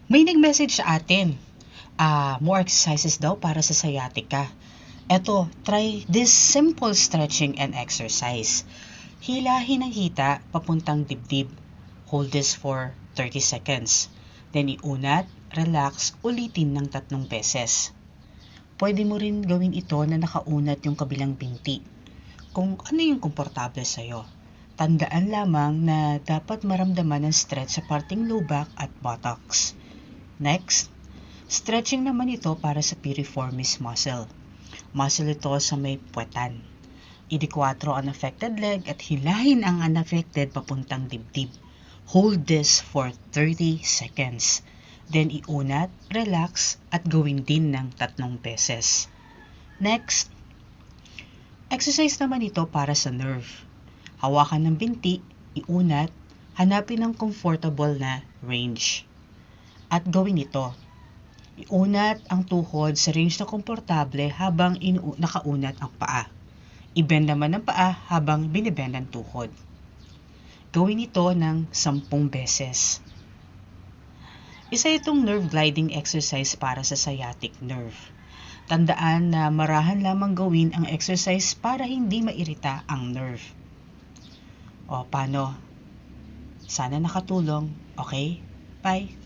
May nag-message sa atin. More exercises daw para sa sciatica. Eto, try this simple stretching and exercise. Hilahin ang hita papuntang dibdib. Hold this for 30 seconds. Then iunat, relax, ulitin ng 3 beses. Pwede mo rin gawin ito na nakaunat yung kabilang binti. Kung ano yung komportable sa'yo. Tandaan lamang na dapat maramdaman ang stretch sa parting low back at buttocks. Next, stretching naman ito para sa piriformis muscle. Muscle ito sa may puwetan. I-4 ang affected leg at hilahin ang unaffected papuntang dibdib. Hold this for 30 seconds. Then iunat, relax, at gawin din ng 3 beses. Next, exercise naman ito para sa nerve. Hawakan ng binti, iunat, hanapin ang comfortable na range. At gawin ito. Iunat ang tuhod sa range na komportable habang nakaunat ang paa. I-bend naman ang paa habang binibend ang tuhod. Gawin ito ng 10 beses. Isa itong nerve gliding exercise para sa sciatic nerve. Tandaan na marahan lamang gawin ang exercise para hindi mairita ang nerve. O paano? Sana nakatulong. Okay? Bye!